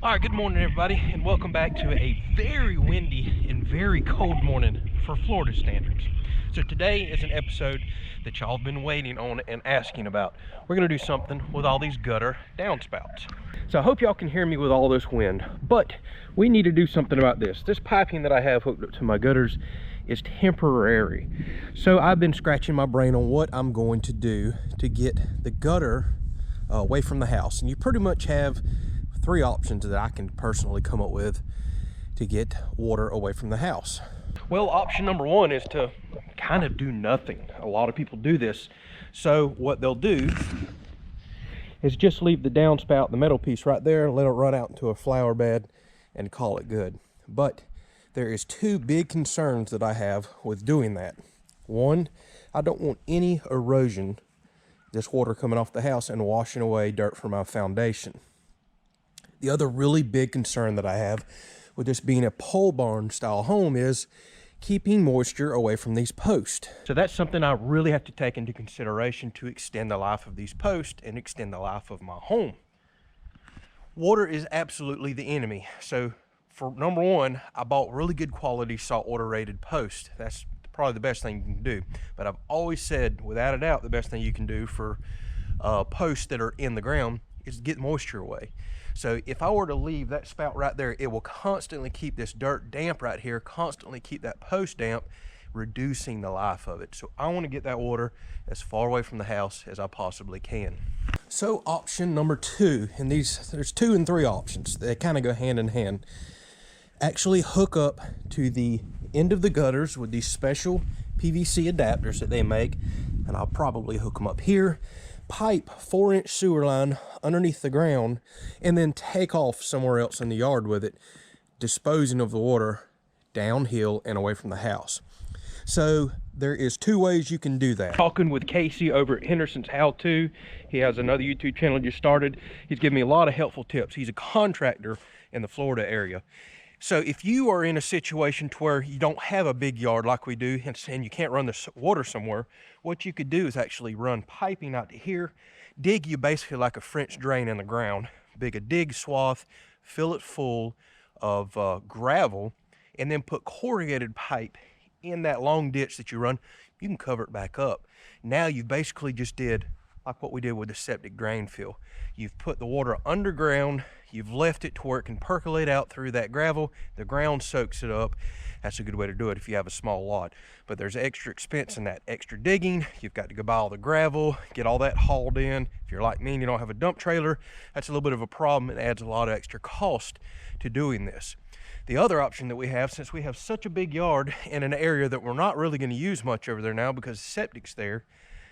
All right, good morning everybody, and welcome back to a very windy and very cold morning for Florida standards. So today is an episode that y'all have been waiting on and asking about. We're gonna do something with all these gutter downspouts. So I hope y'all can hear me with all this wind, but we need to do something about this. This piping that I have hooked up to my gutters is temporary. So I've been scratching my brain on what I'm going to do to get the gutter away from the house. And you pretty much have three options that I can personally come up with to get water away from the house. Well, option number one is to kind of do nothing. A lot of people do this. So what they'll do is just leave the downspout, the metal piece right there, let it run out into a flower bed and call it good. But there is two big concerns that I have with doing that. One, I don't want any erosion, this water coming off the house and washing away dirt from my foundation. The other really big concern that I have with this being a pole barn style home is keeping moisture away from these posts. So that's something I really have to take into consideration to extend the life of these posts and extend the life of my home. Water is absolutely the enemy. So for number one, I bought really good quality saltwater rated posts. That's probably the best thing you can do. But I've always said, without a doubt, the best thing you can do for posts that are in the ground is get moisture away. So if I were to leave that spout right there, it will constantly keep this dirt damp right here, constantly keep that post damp, reducing the life of it. So I want to get that water as far away from the house as I possibly can. So option number two, and there's 2 and 3 options. They kind of go hand in hand. Actually hook up to the end of the gutters with these special PVC adapters that they make, and I'll probably hook them up here. Pipe 4-inch sewer line underneath the ground and then take off somewhere else in the yard with it, disposing of the water downhill and away from the house. So there is 2 ways you can do that. Talking with Casey over at Henderson's How To. He has another YouTube channel just started. He's given me a lot of helpful tips. He's a contractor in the Florida area. So if you are in a situation to where you don't have a big yard like we do and you can't run the water somewhere, what you could do is actually run piping out to here, dig you basically like a French drain in the ground, dig swath, fill it full of gravel, and then put corrugated pipe in that long ditch that you run. You can cover it back up. Now you've basically just did like what we did with the septic drain fill. You've put the water underground, you've left it to where it can percolate out through that gravel, the ground soaks it up. That's a good way to do it if you have a small lot. But there's extra expense in that extra digging. You've got to go buy all the gravel, get all that hauled in. If you're like me and you don't have a dump trailer, that's a little bit of a problem. It adds a lot of extra cost to doing this. The other option that we have, since we have such a big yard in an area that we're not really going to use much over there now because septic's there,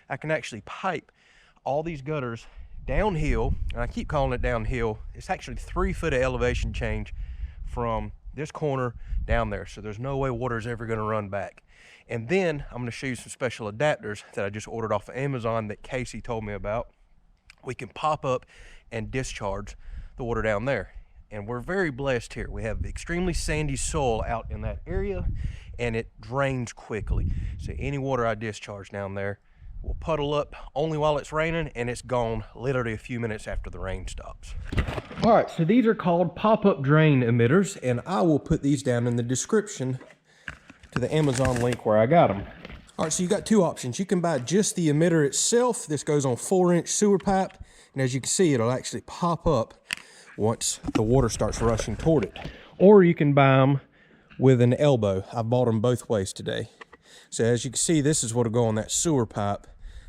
I can actually pipe all these gutters downhill, and I keep calling it downhill. It's actually 3 foot of elevation change from this corner down there, so there's no way water is ever going to run back. And then I'm going to show you some special adapters that I just ordered off of Amazon that Casey told me about. We can pop up and discharge the water down there, and we're very blessed here. We have extremely sandy soil out in that area, and it drains quickly. So any water I discharge down there will puddle up only while it's raining, and it's gone literally a few minutes after the rain stops. All right, so these are called pop-up drain emitters, and I will put these down in the description to the Amazon link where I got them. All right, so you got 2 options. You can buy just the emitter itself. This goes on 4-inch sewer pipe, and as you can see, it'll actually pop up once the water starts rushing toward it. Or you can buy them with an elbow. I bought them both ways today. So as you can see, this is what'll go on that sewer pipe.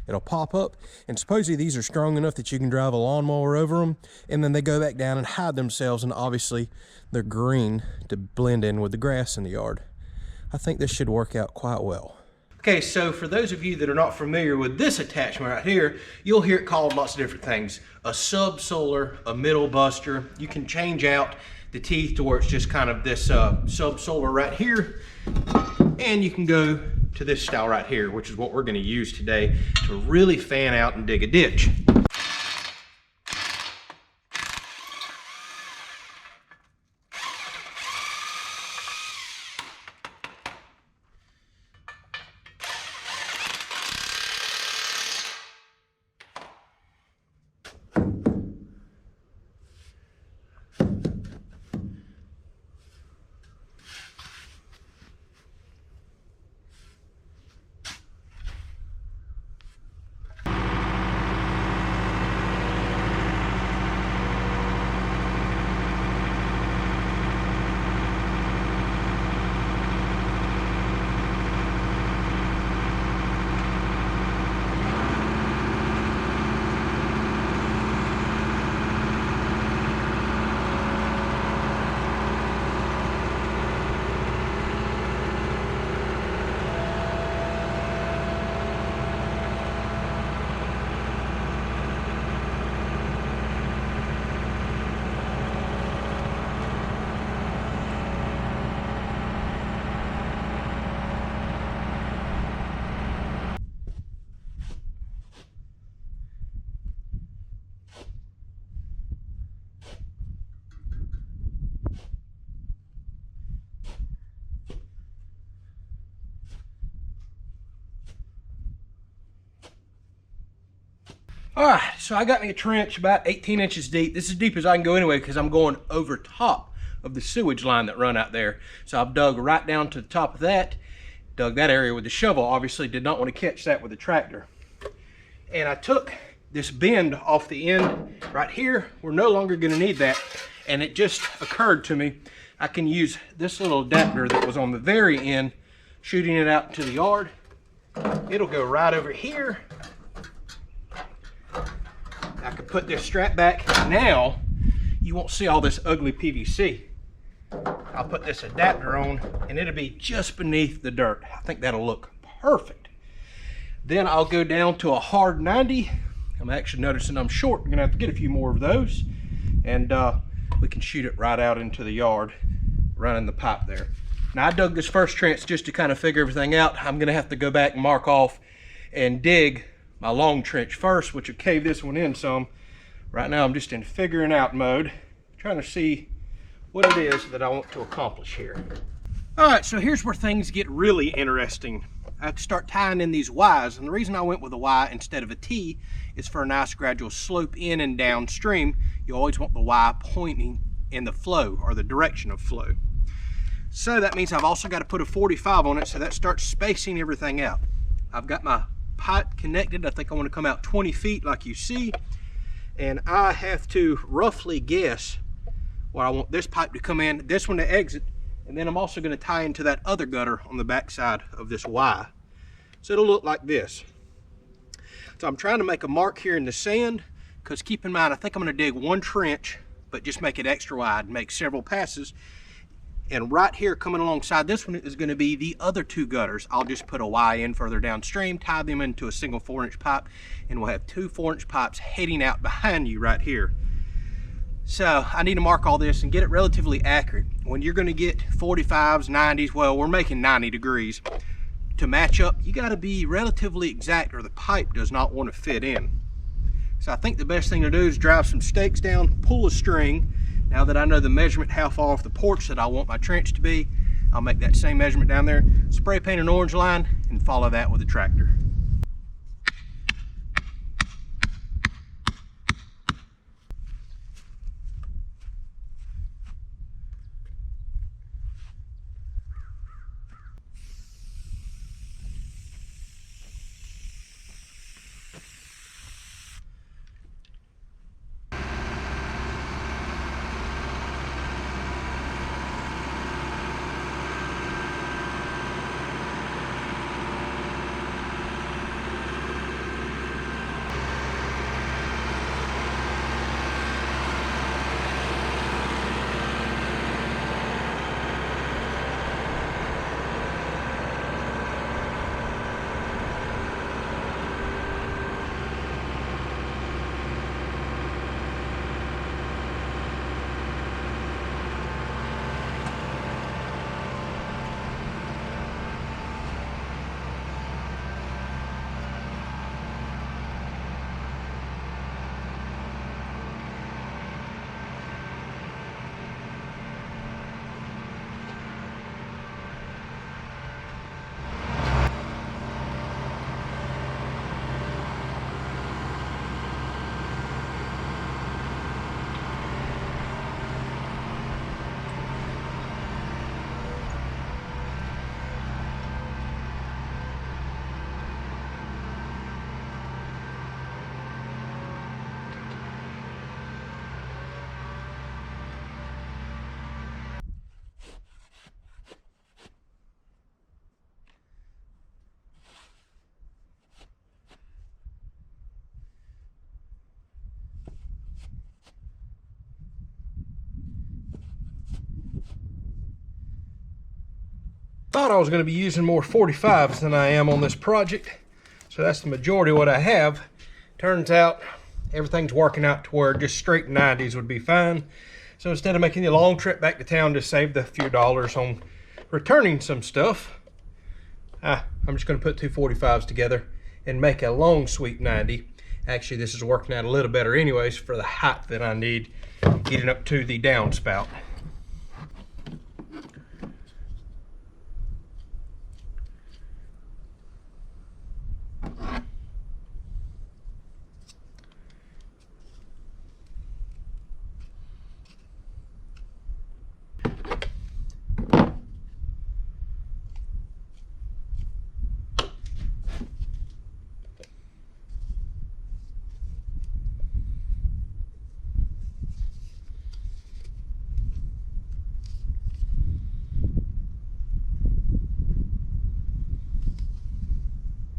It'll pop up, and supposedly these are strong enough that you can drive a lawnmower over them, and then they go back down and hide themselves, and obviously they're green to blend in with the grass in the yard. I think this should work out quite well. Okay, so for those of you that are not familiar with this attachment right here, you'll hear it called lots of different things. A subsolar, a middle buster. You can change out the teeth to where it's just kind of this subsolar right here, and you can go to this style right here, which is what we're going to use today to really fan out and dig a ditch. All right, so I got me a trench about 18 inches deep. This is as deep as I can go anyway because I'm going over top of the sewage line that run out there. So I've dug right down to the top of that, dug that area with the shovel. Obviously did not want to catch that with the tractor. And I took this bend off the end right here. We're no longer going to need that. And it just occurred to me, I can use this little adapter that was on the very end, shooting it out into the yard. It'll go right over here. I could put this strap back. Now you won't see all this ugly PVC. I'll put this adapter on and it'll be just beneath the dirt. I think that'll look perfect. Then I'll go down to a hard 90. I'm actually noticing I'm short. I'm gonna have to get a few more of those, and we can shoot it right out into the yard, running the pipe there. Now I dug this first trench just to kind of figure everything out. I'm gonna have to go back and mark off and dig my long trench first, which will cave this one in some. Right now I'm just in figuring out mode, trying to see what it is that I want to accomplish here. All right, so here's where things get really interesting. I have to start tying in these Ys, and the reason I went with a Y instead of a T is for a nice gradual slope in and downstream. You always want the Y pointing in the flow or the direction of flow. So that means I've also got to put a 45 on it, so that starts spacing everything out. I've got my pipe connected. I think I want to come out 20 feet like you see, and I have to roughly guess where I want this pipe to come in, this one to exit, and then I'm also going to tie into that other gutter on the back side of this Y. So it'll look like this. So I'm trying to make a mark here in the sand, because keep in mind, I think I'm going to dig one trench, but just make it extra wide, make several passes. And right here coming alongside this one is going to be the other two gutters. I'll just put a Y in further downstream, tie them into a single 4-inch pipe, and we'll have two 4-inch pipes heading out behind you right here. So I need to mark all this and get it relatively accurate. When you're going to get 45s, 90s, well, we're making 90 degrees. To match up, you got to be relatively exact or the pipe does not want to fit in. So I think the best thing to do is drive some stakes down, pull a string. Now that I know the measurement, how far off the porch that I want my trench to be, I'll make that same measurement down there, spray paint an orange line, and follow that with a tractor. Thought I was going to be using more 45s than I am on this project, so that's the majority of what I have. Turns out everything's working out to where just straight 90s would be fine. So instead of making a long trip back to town to save the few dollars on returning some stuff, I'm just going to put two 45s together and make a long sweep 90. Actually, this is working out a little better anyways for the height that I need getting up to the downspout.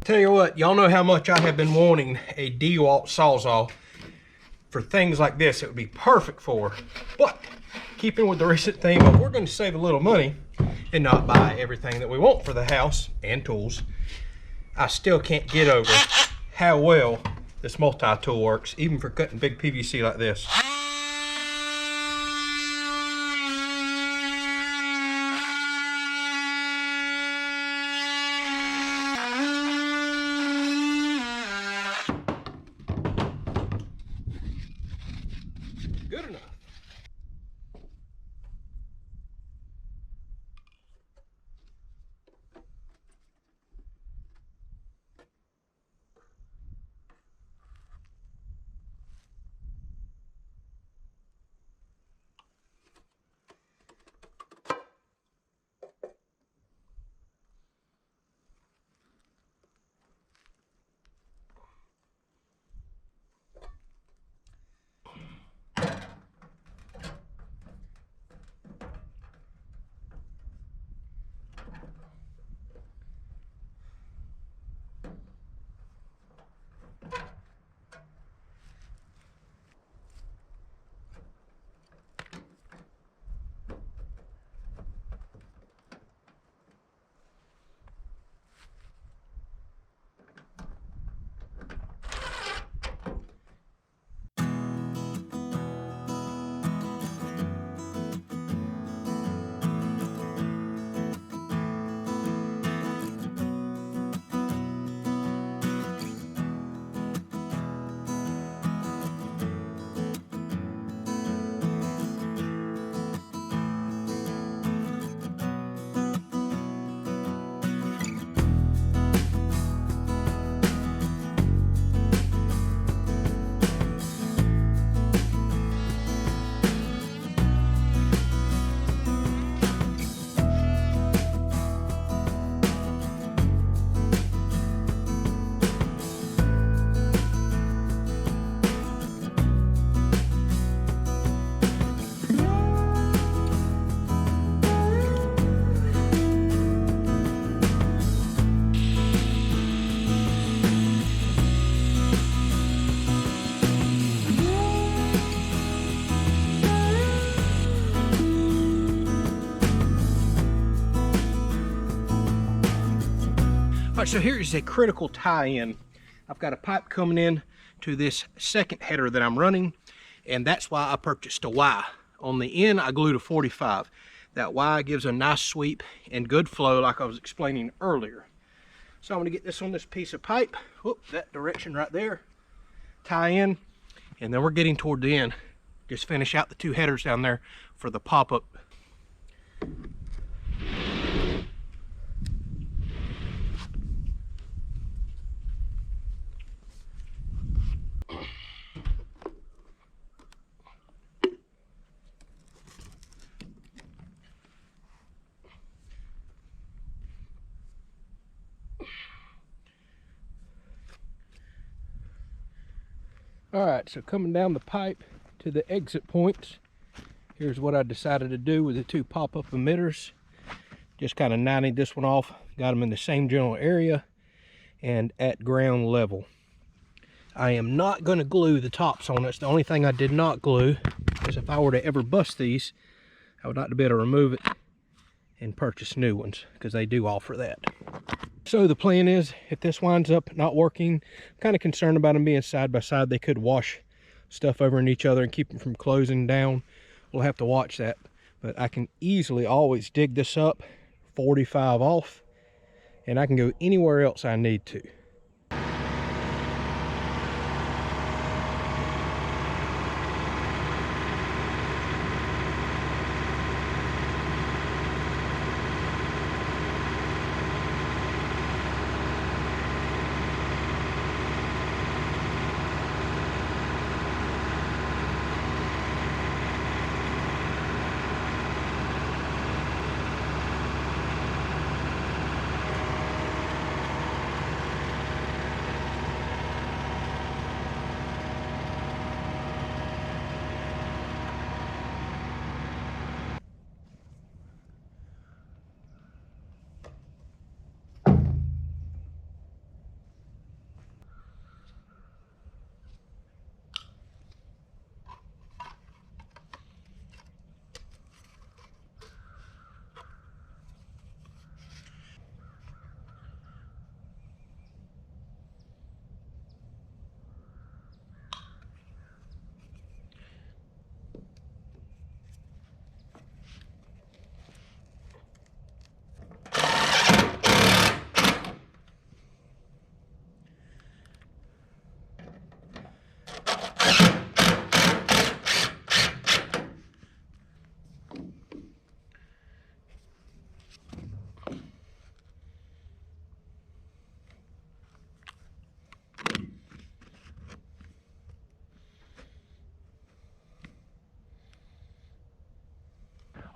Tell you what, y'all know how much I have been wanting a DeWalt Sawzall. For things like this, it would be perfect for. But keeping with the recent theme of we're going to save a little money and not buy everything that we want for the house and tools, I still can't get over how well this multi-tool works, even for cutting big PVC like this. Good enough. All right, so here is a critical tie-in. I've got a pipe coming in to this second header that I'm running, and that's why I purchased a Y. On the end, I glued a 45. That Y gives a nice sweep and good flow like I was explaining earlier. So I'm gonna get this on this piece of pipe, whoop, that direction right there, tie in, and then we're getting toward the end. Just finish out the two headers down there for the pop-up. All right, so coming down the pipe to the exit points, here's what I decided to do with the two pop-up emitters. Just kind of 90'd this one off, got them in the same general area and at ground level. I am not going to glue the tops on it. The only thing I did not glue is if I were to ever bust these, I would like to be able to remove it and purchase new ones, because they do offer that. So the plan is, if this winds up not working, I'm kind of concerned about them being side by side. They could wash stuff over in each other and keep them from closing down. We'll have to watch that, but I can easily always dig this up, 45 off, and I can go anywhere else I need to.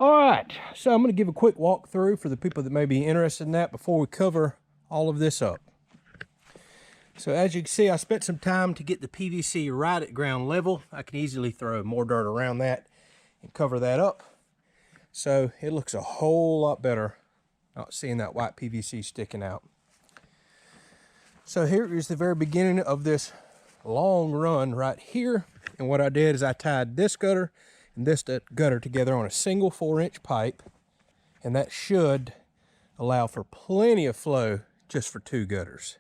All right, so I'm going to give a quick walkthrough for the people that may be interested in that before we cover all of this up. So as you can see, I spent some time to get the PVC right at ground level. I can easily throw more dirt around that and cover that up. So it looks a whole lot better not seeing that white PVC sticking out. So here is the very beginning of this long run right here. And what I did is I tied this gutter and this gutter together on a single 4-inch pipe. And that should allow for plenty of flow just for 2 gutters.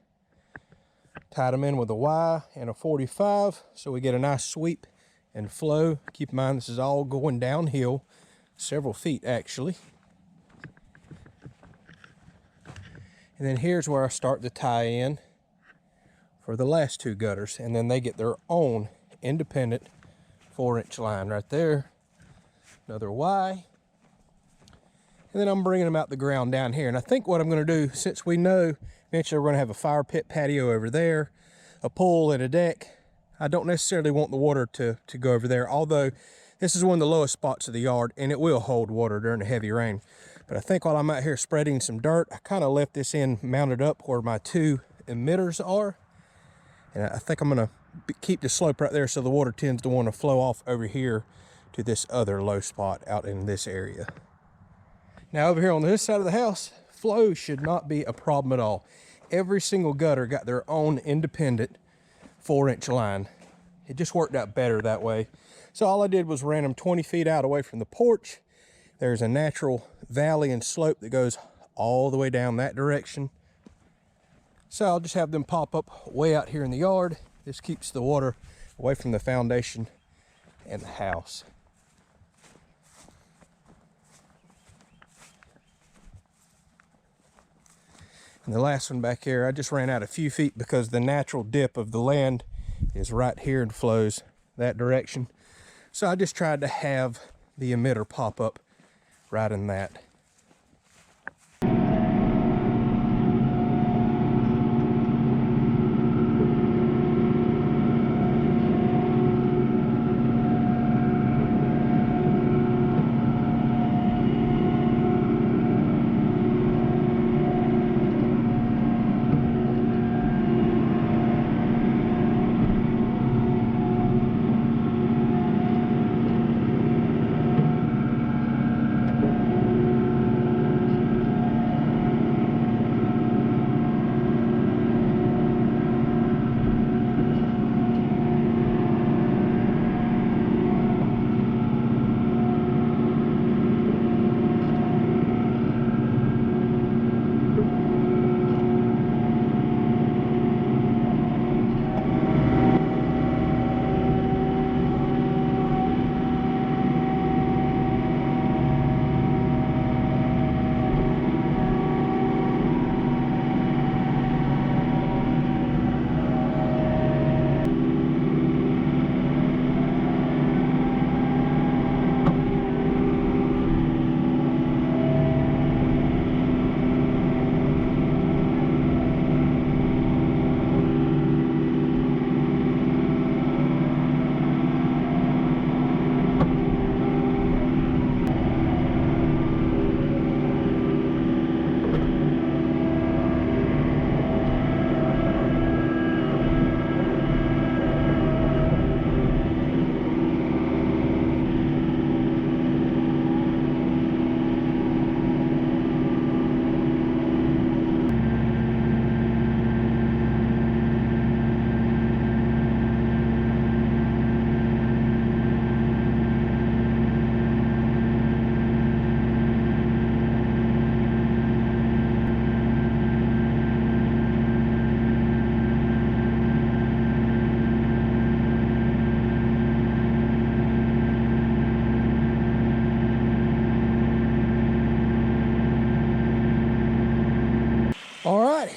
Tied them in with a Y and a 45 so we get a nice sweep and flow. Keep in mind this is all going downhill, several feet actually. And then here's where I start to tie in for the last 2 gutters, and then they get their own independent 4-inch line right there. Another Y. And then I'm bringing them out the ground down here. And I think what I'm going to do, since we know eventually we're going to have a fire pit patio over there, a pool and a deck, I don't necessarily want the water to go over there, although this is one of the lowest spots of the yard and it will hold water during the heavy rain. But I think while I'm out here spreading some dirt, I kind of left this end mounted up where my 2 emitters are. And I think I'm going to keep the slope right there so the water tends to want to flow off over here to this other low spot out in this area. Now over here on this side of the house, flow should not be a problem at all. Every single gutter got their own independent 4-inch line. It just worked out better that way. So all I did was ran them 20 feet out away from the porch. There's a natural valley and slope that goes all the way down that direction. So I'll just have them pop up way out here in the yard. This keeps the water away from the foundation and the house. And the last one back here, I just ran out a few feet because the natural dip of the land is right here and flows that direction. So I just tried to have the emitter pop up right in that.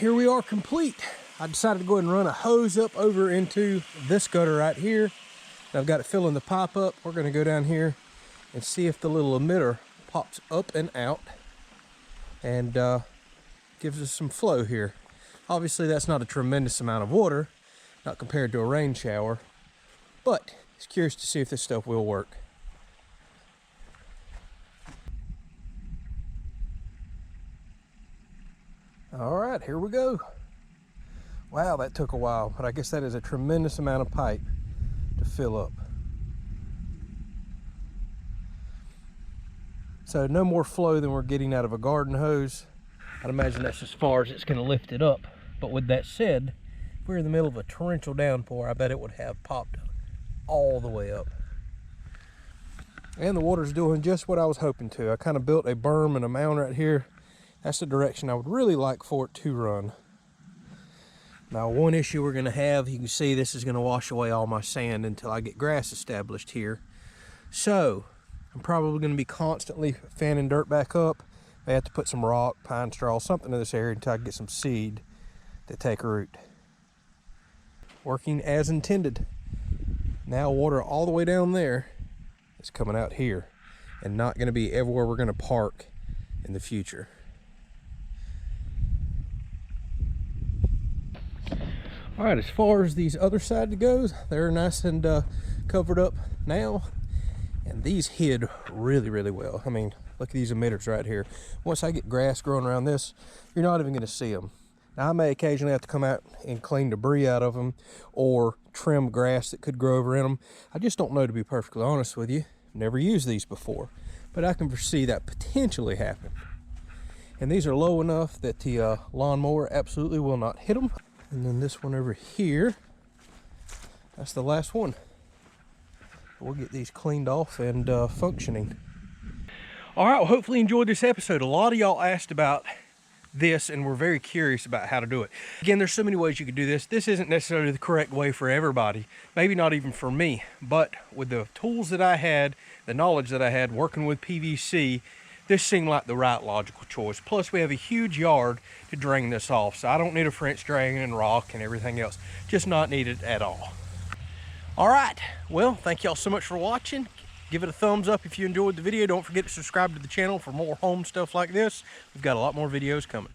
Here we are complete. I decided to go ahead and run a hose up over into this gutter right here. I've got it filling the pipe up. We're going to go down here and see if the little emitter pops up and out and gives us some flow here. Obviously that's not a tremendous amount of water, not compared to a rain shower, but it's curious to see if this stuff will work. right, here we go. Wow, that took a while, but I guess that is a tremendous amount of pipe to fill up. So no more flow than we're getting out of a garden hose. I'd imagine that's as far as it's going to lift it up. But with that said, if we're in the middle of a torrential downpour, I bet it would have popped all the way up. And the water's doing just what I was hoping to. I kind of built a berm and a mound right here. That's the direction I would really like for it to run. Now, one issue we're going to have, you can see this is going to wash away all my sand until I get grass established here. So I'm probably going to be constantly fanning dirt back up. I have to put some rock, pine straw, something in this area until I get some seed to take root. Working as intended. Now water all the way down there is coming out here and not going to be everywhere we're going to park in the future. All right, as far as these other side goes, they're nice and covered up now, and these hid really, really well. I mean, look at these emitters right here. Once I get grass growing around this, you're not even going to see them. Now, I may occasionally have to come out and clean debris out of them or trim grass that could grow over in them. I just don't know, to be perfectly honest with you. Never used these before, but I can foresee that potentially happen. And these are low enough that the lawnmower absolutely will not hit them. And then this one over here, that's the last one. We'll get these cleaned off and functioning. All right, well, hopefully you enjoyed this episode. A lot of y'all asked about this and we're very curious about how to do it. Again, there's so many ways you could do this. This isn't necessarily the correct way for everybody, maybe not even for me, but with the tools that I had, the knowledge that I had working with PVC, this seemed like the right logical choice. Plus, we have a huge yard to drain this off, so I don't need a French drain and rock and everything else. Just not needed at all. All right, well, thank y'all so much for watching. Give it a thumbs up if you enjoyed the video. Don't forget to subscribe to the channel for more home stuff like this. We've got a lot more videos coming.